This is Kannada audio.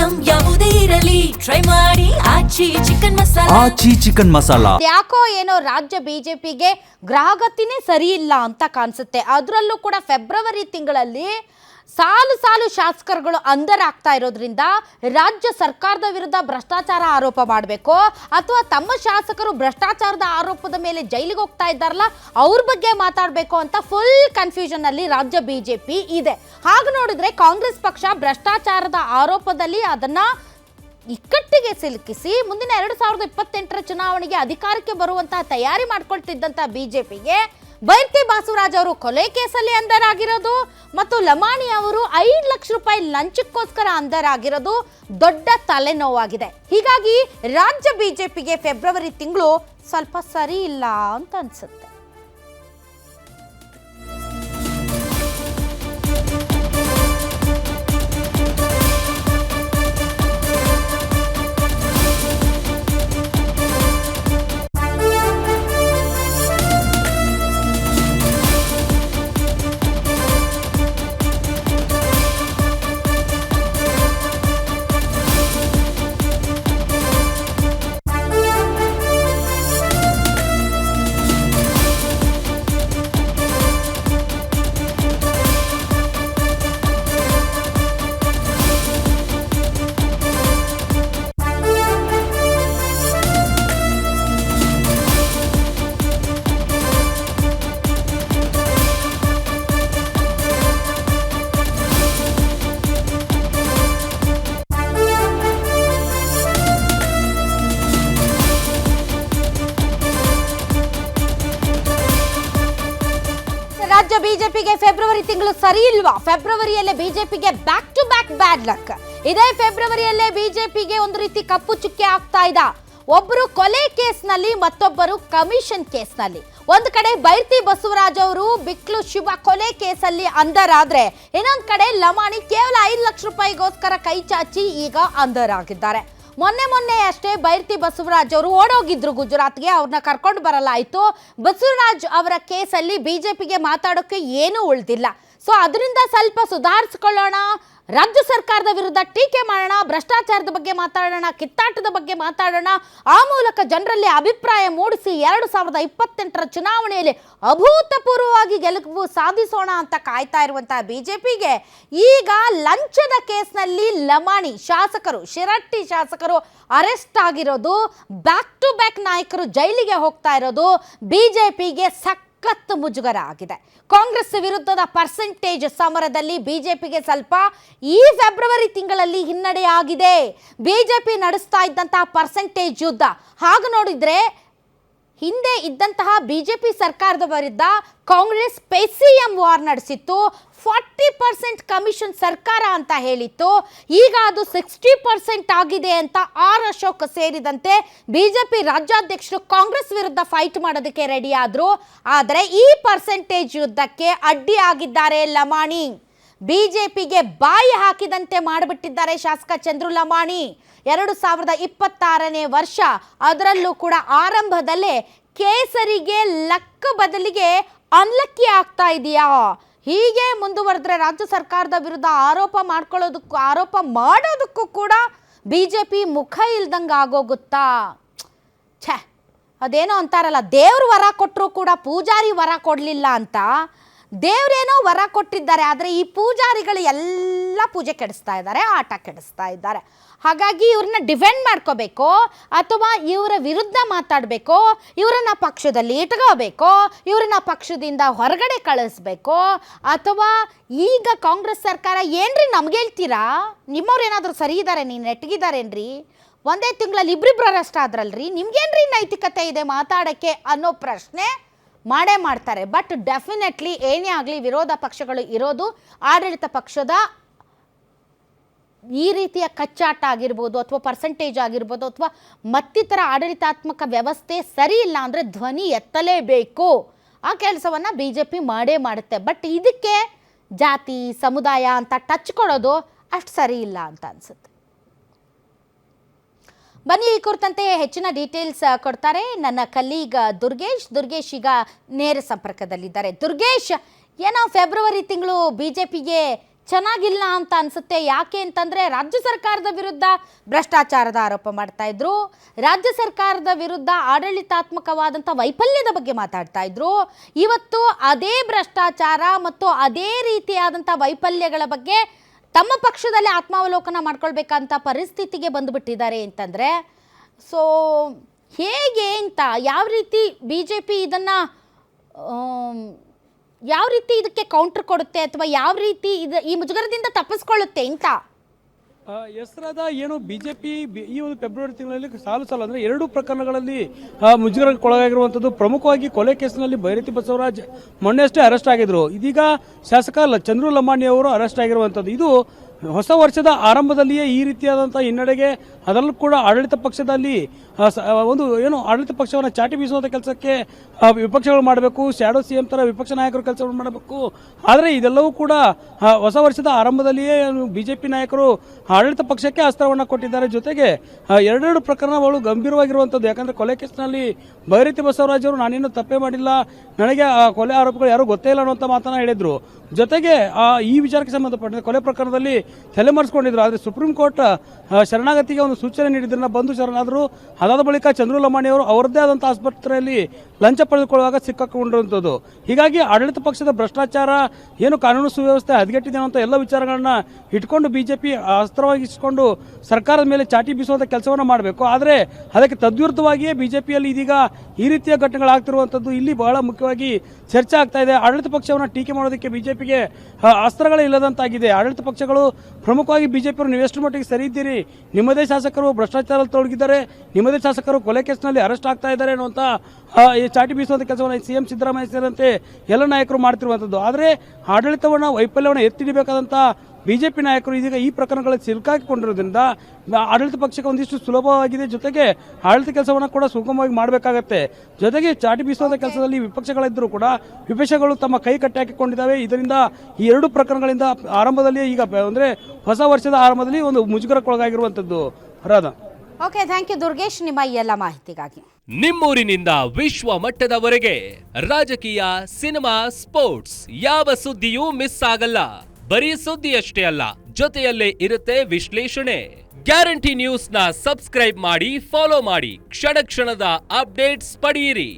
ಐಟಂ ಯಾವುದೇ ಇರಲಿ ಟ್ರೈ ಮಾಡಿ ಆಚಿ ಚಿಕನ್ ಮಸಾಲಾ. ಆಚಿ ಚಿಕನ್ ಮಸಾಲಾ ಯಾಕೋ ಏನೋ ರಾಜ್ಯ ಬಿಜೆಪಿಗೆ ಗ್ರಹಗತಿನೇ ಸರಿ ಇಲ್ಲ ಅಂತ ಕಾಣಿಸುತ್ತೆ. ಅದರಲ್ಲೂ ಕೂಡ ಫೆಬ್ರವರಿ ತಿಂಗಳಲ್ಲಿ ಸಾಲು ಸಾಲು ಶಾಸಕರುಗಳು ಅಂಧರಾಗ್ತಾ ಇರೋದ್ರಿಂದ ರಾಜ್ಯ ಸರ್ಕಾರದ ವಿರುದ್ಧ ಭ್ರಷ್ಟಾಚಾರ ಆರೋಪ ಮಾಡಬೇಕು ಅಥವಾ ತಮ್ಮ ಶಾಸಕರು ಭ್ರಷ್ಟಾಚಾರದ ಆರೋಪದ ಮೇಲೆ ಜೈಲಿಗೆ ಹೋಗ್ತಾ ಇದ್ದಾರಲ್ಲ ಅವ್ರ ಬಗ್ಗೆ ಮಾತಾಡಬೇಕು ಅಂತ ಫುಲ್ ಕನ್ಫ್ಯೂಷನ್ ಅಲ್ಲಿ ರಾಜ್ಯ ಬಿಜೆಪಿ ಇದೆ. ಹಾಗೆ ನೋಡಿದ್ರೆ ಕಾಂಗ್ರೆಸ್ ಪಕ್ಷ ಭ್ರಷ್ಟಾಚಾರದ ಆರೋಪದಲ್ಲಿ ಅದನ್ನ ಇಕ್ಕಟ್ಟಿಗೆ ಸಿಲುಕಿಸಿ ಮುಂದಿನ 2028ರ ಚುನಾವಣೆಗೆ ಅಧಿಕಾರಕ್ಕೆ ಬರುವಂತಹ ತಯಾರಿ ಮಾಡ್ಕೊಳ್ತಿದ್ದಂತ ಬಿಜೆಪಿಗೆ ಬೈರ್ತಿ ಬಾಸುರಾಜ್ ಅವರು ಕೊಲೆ ಕೇಸಲ್ಲಿ ಅಂಧರಾಗಿರೋದು ಮತ್ತು ಲಮಾಣಿ ಅವರು 5 ಲಕ್ಷ ರೂಪಾಯಿ ಲಂಚಕ್ಕೋಸ್ಕರ ಅಂಧರಾಗಿರೋದು ದೊಡ್ಡ ತಲೆನೋವಾಗಿದೆ. ಹೀಗಾಗಿ ರಾಜ್ಯ ಬಿಜೆಪಿಗೆ ಫೆಬ್ರವರಿ ತಿಂಗಳು ಸ್ವಲ್ಪ ಸರಿ ಇಲ್ಲ ಅಂತ ಅನ್ಸುತ್ತೆ. ರಾಜ್ಯ ಬಿಜೆಪಿಗೆ ಫೆಬ್ರವರಿ ತಿಂಗಳು ಸರಿ ಇಲ್ವಾ? ಫೆಬ್ರವರಿಯಲ್ಲೇ ಬಿಜೆಪಿಗೆ back to back bad luck. ಇದೇ ಫೆಬ್ರವರಿಯಲ್ಲೇ ಬಿಜೆಪಿಗೆ ಒಂದು ರೀತಿ ಕಪ್ಪು ಚುಕ್ಕೆ ಆಗ್ತಾ ಇದೆ. ಒಬ್ಬರು ಕೊಲೆ ಕೇಸ್ನಲ್ಲಿ, ಮತ್ತೊಬ್ಬರು ಕಮಿಷನ್ ಕೇಸ್ನಲ್ಲಿ. ಒಂದು ಕಡೆ ಬೈರ್ತಿ ಬಸವರಾಜ್ ಅವರು ಬಿಕ್ಲು ಶಿವ ಕೊಲೆ ಕೇಸಲ್ಲಿ ಅಂಧರಾದ್ರೆ, ಇನ್ನೊಂದು ಕಡೆ ಲಮಾಣಿ ಕೇವಲ 5 ಲಕ್ಷ ರೂಪಾಯಿಗೋಸ್ಕರ ಕೈ ಚಾಚಿ ಈಗ ಅಂಧರಾಗಿದ್ದಾರೆ. ಮೊನ್ನೆ ಅಷ್ಟೇ ಬೈರ್ತಿ ಬಸವರಾಜ್ ಅವರು ಓಡೋಗಿದ್ರು ಗುಜರಾತ್ಗೆ, ಅವ್ರನ್ನ ಕರ್ಕೊಂಡು ಬರಲಾಯಿತು. ಬಸವರಾಜ್ ಅವರ ಕೇಸಲ್ಲಿ ಬಿಜೆಪಿಗೆ ಮಾತಾಡೋಕೆ ಏನೂ ಉಳಿದಿಲ್ಲ. ಸೊ ಅದರಿಂದ ಸ್ವಲ್ಪ ಸುಧಾರಿಸ್ಕೊಳ್ಳೋಣ, ರಾಜ್ಯ ಸರ್ಕಾರದ ವಿರುದ್ಧ ಟೀಕೆ ಮಾಡೋಣ, ಭ್ರಷ್ಟಾಚಾರದ ಬಗ್ಗೆ ಮಾತಾಡೋಣ, ಕಿತ್ತಾಟದ ಬಗ್ಗೆ ಮಾತಾಡೋಣ, ಆ ಮೂಲಕ ಜನರಲ್ಲಿ ಅಭಿಪ್ರಾಯ ಮೂಡಿಸಿ 2028ರ ಚುನಾವಣೆಯಲ್ಲಿ ಅಭೂತಪೂರ್ವವಾಗಿ ಗೆಲುವು ಸಾಧಿಸೋಣ ಅಂತ ಕಾಯ್ತಾ ಇರುವಂತಹ ಬಿಜೆಪಿಗೆ ಈಗ ಲಂಚದ ಕೇಸ್ನಲ್ಲಿ ಲಮಾಣಿ ಶಾಸಕರು, ಶಿರಟ್ಟಿ ಶಾಸಕರು ಅರೆಸ್ಟ್ ಆಗಿರೋದು, ಬ್ಯಾಕ್ ಟು ಬ್ಯಾಕ್ ನಾಯಕರು ಜೈಲಿಗೆ ಹೋಗ್ತಾ ಇರೋದು ಬಿಜೆಪಿಗೆ ಸಖತ್ ಮುಜುಗರ ಆಗಿದೆ. ಕಾಂಗ್ರೆಸ್ ವಿರುದ್ಧದ ಪರ್ಸೆಂಟೇಜ್ ಸಮರದಲ್ಲಿ ಬಿಜೆಪಿಗೆ ಸ್ವಲ್ಪ ಈ ಫೆಬ್ರವರಿ ತಿಂಗಳಲ್ಲಿ ಹಿನ್ನಡೆ ಆಗಿದೆ. ಬಿಜೆಪಿ ನಡೆಸ್ತಾ ಇದ್ದಂತಹ ಪರ್ಸೆಂಟೇಜ್ ಯುದ್ಧ ಹಾಗೆ ನೋಡಿದ್ರೆ ಹಿಂದೆ ಇದ್ದಂತಹ ಬಿಜೆಪಿ ಸರ್ಕಾರದ ವಿರುದ್ಧ ಕಾಂಗ್ರೆಸ್ ಪೆಸಿಎಂ ವಾರ್ ನಡೆಸಿತ್ತು. 40% ಕಮಿಷನ್ ಸರ್ಕಾರ ಅಂತ ಹೇಳಿತ್ತು. ಈಗ ಅದು 60% ಆಗಿದೆ ಅಂತ ಆರ್ ಅಶೋಕ್ ಸೇರಿದಂತೆ ಬಿಜೆಪಿ ರಾಜ್ಯಾಧ್ಯಕ್ಷರು ಕಾಂಗ್ರೆಸ್ ವಿರುದ್ಧ ಫೈಟ್ ಮಾಡೋದಕ್ಕೆ ರೆಡಿ ಆದ್ರು. ಆದರೆ ಈ ಪರ್ಸೆಂಟೇಜ್ ಯುದ್ಧಕ್ಕೆ ಅಡ್ಡಿ ಆಗಿದ್ದಾರೆ ಲಮಾಣಿ. ಬಿಜೆಪಿಗೆ ಬಾಯಿ ಹಾಕಿದಂತೆ ಮಾಡಿಬಿಟ್ಟಿದ್ದಾರೆ ಶಾಸಕ ಚಂದ್ರು ಲಮಾಣಿ. 2026ನೇ ವರ್ಷ, ಅದರಲ್ಲೂ ಕೂಡ ಆರಂಭದಲ್ಲೇ ಕೇಸರಿಗೆ ಲಕ್ಕ ಬದಲಿಗೆ ಅನ್ಲಕ್ಕಿ ಆಗ್ತಾ ಇದೆಯಾ? ಹೀಗೆ ಮುಂದುವರೆದ್ರೆ ರಾಜ್ಯ ಸರ್ಕಾರದ ವಿರುದ್ಧ ಆರೋಪ ಮಾಡೋದಕ್ಕೂ ಕೂಡ ಬಿಜೆಪಿ ಮುಖ ಇಲ್ದಂಗೆ ಆಗೋಗುತ್ತಾ? ಅದೇನೋ ಅಂತಾರಲ್ಲ, ದೇವ್ರು ವರ ಕೊಟ್ಟರು ಕೂಡ ಪೂಜಾರಿ ವರ ಕೊಡಲಿಲ್ಲ ಅಂತ. ದೇವ್ರೇನೋ ವರ ಕೊಟ್ಟಿದ್ದಾರೆ, ಆದರೆ ಈ ಪೂಜಾರಿಗಳು ಎಲ್ಲ ಪೂಜೆ ಕೆಡಿಸ್ತಾ ಇದ್ದಾರೆ, ಆಟ ಕೆಡಿಸ್ತಾ ಇದ್ದಾರೆ. ಹಾಗಾಗಿ ಇವ್ರನ್ನ ಡಿಫೆಂಡ್ ಮಾಡ್ಕೋಬೇಕು ಅಥವಾ ಇವರ ವಿರುದ್ಧ ಮಾತಾಡಬೇಕು, ಇವರನ್ನ ಪಕ್ಷದಲ್ಲಿ ಇಟ್ಕೋಬೇಕು, ಇವ್ರನ್ನ ಪಕ್ಷದಿಂದ ಹೊರಗಡೆ ಕಳಿಸ್ಬೇಕು, ಅಥವಾ ಈಗ ಕಾಂಗ್ರೆಸ್ ಸರ್ಕಾರ ಏನ್ರಿ ನಮ್ಗೆ ಹೇಳ್ತೀರಾ, ನಿಮ್ಮವ್ರು ಏನಾದರೂ ಸರಿ ಇದ್ದಾರೆ, ನೀನು ನೆಟ್ಟಗಿದ್ದಾರೇನ್ರಿ, ಒಂದೇ ತಿಂಗಳಲ್ಲಿ ಇಬ್ಬರಿಬ್ಬರು ಅರೆಸ್ಟ್ ಆದ್ರಲ್ರಿ, ನಿಮ್ಗೇನ್ರಿ ನೈತಿಕತೆ ಇದೆ ಮಾತಾಡೋಕ್ಕೆ ಅನ್ನೋ ಪ್ರಶ್ನೆ ಮಾಡೇ ಮಾಡ್ತಾರೆ. ಬಟ್ ಡೆಫಿನೆಟ್ಲಿ ಏನೇ ಆಗಲಿ ವಿರೋಧ ಪಕ್ಷಗಳು ಇರೋದು ಆಡಳಿತ ಪಕ್ಷದ ಈ ರೀತಿಯ ಕಚ್ಚಾಟ ಆಗಿರ್ಬೋದು ಅಥವಾ ಪರ್ಸೆಂಟೇಜ್ ಆಗಿರ್ಬೋದು ಅಥವಾ ಮತ್ತಿತರ ಆಡಳಿತಾತ್ಮಕ ವ್ಯವಸ್ಥೆ ಸರಿ ಇಲ್ಲ ಅಂದರೆ ಧ್ವನಿ ಎತ್ತಲೇಬೇಕು. ಆ ಕೆಲಸವನ್ನು ಬಿಜೆಪಿ ಮಾಡೇ ಮಾಡುತ್ತೆ. ಬಟ್ ಇದಕ್ಕೆ ಜಾತಿ ಸಮುದಾಯ ಅಂತ ಟಚ್ ಕೊಡೋದು ಅಷ್ಟು ಸರಿ ಇಲ್ಲ ಅಂತ ಅನಿಸುತ್ತೆ. ಬನ್ನಿ, ಈ ಕುರಿತಂತೆ ಹೆಚ್ಚಿನ ಡೀಟೇಲ್ಸ್ ಕೊಡ್ತಾರೆ ನನ್ನ ಕಲೀಗ್ ದುರ್ಗೇಶ್ ಈಗ ನೇರ ಸಂಪರ್ಕದಲ್ಲಿದ್ದಾರೆ. ದುರ್ಗೇಶ್, ಏನೋ ಫೆಬ್ರವರಿ ತಿಂಗಳು ಬಿಜೆಪಿಗೆ ಚೆನ್ನಾಗಿಲ್ಲ ಅಂತ ಅನ್ಸುತ್ತೆ. ಯಾಕೆ ಅಂತಂದರೆ ರಾಜ್ಯ ಸರ್ಕಾರದ ವಿರುದ್ಧ ಭ್ರಷ್ಟಾಚಾರದ ಆರೋಪ ಮಾಡ್ತಾ ಇದ್ರು, ರಾಜ್ಯ ಸರ್ಕಾರದ ವಿರುದ್ಧ ಆಡಳಿತಾತ್ಮಕವಾದಂಥ ವೈಫಲ್ಯದ ಬಗ್ಗೆ ಮಾತಾಡ್ತಾ ಇದ್ರು. ಇವತ್ತು ಅದೇ ಭ್ರಷ್ಟಾಚಾರ ಮತ್ತು ಅದೇ ರೀತಿಯಾದಂಥ ವೈಫಲ್ಯಗಳ ಬಗ್ಗೆ ತಮ್ಮ ಪಕ್ಷದಲ್ಲಿ ಆತ್ಮಾವಲೋಕನ ಮಾಡ್ಕೊಳ್ಬೇಕಂತ ಪರಿಸ್ಥಿತಿಗೆ ಬಂದುಬಿಟ್ಟಿದ್ದಾರೆ ಅಂತಂದರೆ ಸೊ ಹೇಗೆ ಅಂತ ಯಾವ ರೀತಿ ಬಿ ಜೆ ಪಿ ಇದನ್ನು ಯಾವ ರೀತಿ ಇದಕ್ಕೆ ಕೌಂಟರ್ ಕೊಡುತ್ತೆ ಅಥವಾ ಯಾವ ರೀತಿ ಈ ಮುಜುಗರದಿಂದ ತಪ್ಪಿಸ್ಕೊಳ್ಳುತ್ತೆ ಅಂತ ಹೆಸರಾದ ಏನು ಬಿಜೆಪಿ ಈ ಒಂದು ಫೆಬ್ರವರಿ ತಿಂಗಳಲ್ಲಿ ಸಾಲು ಅಂದರೆ 2 ಪ್ರಕರಣಗಳಲ್ಲಿ ಮುಜುಗರಕ್ಕೊಳಗಾಗಿರುವಂಥದ್ದು. ಪ್ರಮುಖವಾಗಿ ಕೊಲೆ ಕೇಸಿನಲ್ಲಿ ಭೈರತಿ ಬಸವರಾಜ್ ಮೊನ್ನೆಯಷ್ಟೇ ಅರೆಸ್ಟ್ ಆಗಿದ್ರು. ಇದೀಗ ಶಾಸಕ ಚಂದ್ರು ಲಮಾಣಿ ಅವರು ಅರೆಸ್ಟ್ ಆಗಿರುವಂಥದ್ದು. ಇದು ಹೊಸ ವರ್ಷದ ಆರಂಭದಲ್ಲಿಯೇ ಈ ರೀತಿಯಾದಂಥ ಹಿನ್ನಡೆಗೆ, ಅದರಲ್ಲೂ ಕೂಡ ಆಡಳಿತ ಪಕ್ಷದಲ್ಲಿ ಒಂದು ಏನು ಆಡಳಿತ ಪಕ್ಷವನ್ನು ಚಾಟಿ ಬೀಸುವಂಥ ಕೆಲಸಕ್ಕೆ ವಿಪಕ್ಷಗಳು ಮಾಡಬೇಕು, ಶ್ಯಾಡೋ ಸಿ ಎಂ ಥರ ವಿಪಕ್ಷ ನಾಯಕರು ಕೆಲಸವನ್ನು ಮಾಡಬೇಕು. ಆದರೆ ಇದೆಲ್ಲವೂ ಕೂಡ ಹೊಸ ವರ್ಷದ ಆರಂಭದಲ್ಲಿಯೇ ಬಿಜೆಪಿ ನಾಯಕರು ಆಡಳಿತ ಪಕ್ಷಕ್ಕೆ ಅಸ್ತ್ರವನ್ನು ಕೊಟ್ಟಿದ್ದಾರೆ. ಜೊತೆಗೆ 2 ಪ್ರಕರಣಗಳು ಗಂಭೀರವಾಗಿರುವಂಥದ್ದು. ಯಾಕಂದರೆ ಕೊಲೆ ಕೇಸಿನಲ್ಲಿ ಭೈರತಿ ಬಸವರಾಜ್ ಅವರು ನಾನೇನು ತಪ್ಪೇ ಮಾಡಿಲ್ಲ, ನನಗೆ ಆ ಕೊಲೆ ಆರೋಪಿಗಳು ಯಾರೂ ಗೊತ್ತೇ ಇಲ್ಲ ಅನ್ನುವಂಥ ಮಾತನ್ನು ಹೇಳಿದರು. ಜೊತೆಗೆ ಈ ವಿಚಾರಕ್ಕೆ ಸಂಬಂಧಪಟ್ಟಂತೆ ಕೊಲೆ ಪ್ರಕರಣದಲ್ಲಿ ತಲೆಮರೆಸಿಕೊಂಡಿದ್ರು. ಆದರೆ ಸುಪ್ರೀಂ ಕೋರ್ಟ್ ಶರಣಾಗತಿಗೆ ಒಂದು ಸೂಚನೆ ನೀಡಿದ್ರನ್ನ ಬಂದು ಶರಣಾದರು. ಅದಾದ ಬಳಿಕ ಚಂದ್ರು ಲಮಾಣಿ ಅವರು ಅವರದ್ದೇ ಆದಂಥ ಆಸ್ಪತ್ರೆಯಲ್ಲಿ ಲಂಚ ಪಡೆದುಕೊಳ್ಳುವಾಗ ಸಿಕ್ಕಾಕೊಂಡಿರುವಂಥದ್ದು. ಹೀಗಾಗಿ ಆಡಳಿತ ಪಕ್ಷದ ಭ್ರಷ್ಟಾಚಾರ, ಏನು ಕಾನೂನು ಸುವ್ಯವಸ್ಥೆ ಹದಗೆಟ್ಟಿದೆ ಅನ್ನೋ ಎಲ್ಲ ವಿಚಾರಗಳನ್ನ ಇಟ್ಕೊಂಡು ಬಿಜೆಪಿ ಅಸ್ತ್ರವಾಗಿಸಿಕೊಂಡು ಸರ್ಕಾರದ ಮೇಲೆ ಚಾಟಿ ಬೀಸುವಂಥ ಕೆಲಸವನ್ನು ಮಾಡಬೇಕು. ಆದರೆ ಅದಕ್ಕೆ ತದ್ವಿರುದ್ಧವಾಗಿಯೇ ಬಿಜೆಪಿಯಲ್ಲಿ ಇದೀಗ ಈ ರೀತಿಯ ಘಟನೆಗಳಾಗ್ತಿರುವಂಥದ್ದು ಇಲ್ಲಿ ಬಹಳ ಮುಖ್ಯವಾಗಿ ಚರ್ಚೆ ಆಗ್ತಾ ಇದೆ. ಆಡಳಿತ ಪಕ್ಷವನ್ನು ಟೀಕೆ ಮಾಡೋದಕ್ಕೆ ಬಿಜೆಪಿಗೆ ಅಸ್ತ್ರಗಳೇ ಇಲ್ಲದಂತಾಗಿದೆ. ಆಡಳಿತ ಪಕ್ಷಗಳು ಪ್ರಮುಖವಾಗಿ ಬಿಜೆಪಿಯವರು ನೀವೆಷ್ಟು ಮಟ್ಟಿಗೆ ಸರಿ ಇದ್ದೀರಿ, ನಿಮ್ಮದೇ ಶಾಸಕರು ಭ್ರಷ್ಟಾಚಾರದಲ್ಲಿ ತೊಡಗಿದ್ದಾರೆ, ನಿಮ್ಮದೇ ಶಾಸಕರು ಕೊಲೆ ಕೇಸಿನಲ್ಲಿ ಅರೆಸ್ಟ್ ಆಗ್ತಾ ಇದ್ದಾರೆ ಅನ್ನುವಂಥ ಚಾಟಿ ಬೀಸುವಂಥ ಕೆಲಸವನ್ನು ಸಿ ಎಂ ಸಿದ್ದರಾಮಯ್ಯ ಸೇರಿದಂತೆ ಎಲ್ಲ ನಾಯಕರು ಮಾಡ್ತಿರುವಂಥದ್ದು. ಆದರೆ ಆಡಳಿತವನ್ನು ವೈಫಲ್ಯವನ್ನು ಎತ್ತಿಡಬೇಕಾದಂಥ ಬಿಜೆಪಿ ನಾಯಕರು ಇದೀಗ ಈ ಪ್ರಕರಣಗಳಲ್ಲಿ ಸಿಲುಕಾಕಿಕೊಂಡಿರೋದ್ರಿಂದ ಆಡಳಿತ ಪಕ್ಷಕ್ಕೆ ಒಂದಿಷ್ಟು ಸುಲಭವಾಗಿದೆ. ಜೊತೆಗೆ ಆಡಳಿತ ಕೆಲಸವನ್ನು ಕೂಡ ಸುಗಮವಾಗಿ ಮಾಡಬೇಕಾಗತ್ತೆ. ಜೊತೆಗೆ ಚಾಟಿ ಬೀಸುವಂಥ ಕೆಲಸದಲ್ಲಿ ವಿಪಕ್ಷಗಳಿದ್ದರೂ ಕೂಡ ವಿಪಕ್ಷಗಳು ತಮ್ಮ ಕೈ ಕಟ್ಟಿ ಹಾಕಿಕೊಂಡಿದ್ದಾವೆ. ಇದರಿಂದ ಈ 2 ಪ್ರಕರಣಗಳಿಂದ ಆರಂಭದಲ್ಲಿ ಈಗ ಅಂದರೆ ಹೊಸ ವರ್ಷದ ಆರಂಭದಲ್ಲಿ ಒಂದು ಮುಜುಗರಕ್ಕೊಳಗಾಗಿರುವಂಥದ್ದು. Radha, okay, thank you Durgesh ನಿಮ್ಮ ಈ ಎಲ್ಲ ಮಾಹಿತಿಗಾಗಿ. ನಿಮ್ಮೂರಿನಿಂದ ವಿಶ್ವ ಮಟ್ಟದವರೆಗೆ ರಾಜಕೀಯ, ಸಿನಿಮಾ, ಸ್ಪೋರ್ಟ್ಸ್ ಯಾವ ಸುದ್ದಿಯೂ ಮಿಸ್ ಆಗಲ್ಲ. ಬರೀ ಸುದ್ದಿಯಷ್ಟೇ ಅಲ್ಲ, ಜೊತೆಯಲ್ಲೇ ಇರುತ್ತೆ ವಿಶ್ಲೇಷಣೆ. ಗ್ಯಾರಂಟಿ ನ್ಯೂಸ್ನ ಸಬ್ಸ್ಕ್ರೈಬ್ ಮಾಡಿ, ಫಾಲೋ ಮಾಡಿ, ಕ್ಷಣ ಕ್ಷಣದ ಅಪ್ಡೇಟ್ಸ್ ಪಡೆಯಿರಿ.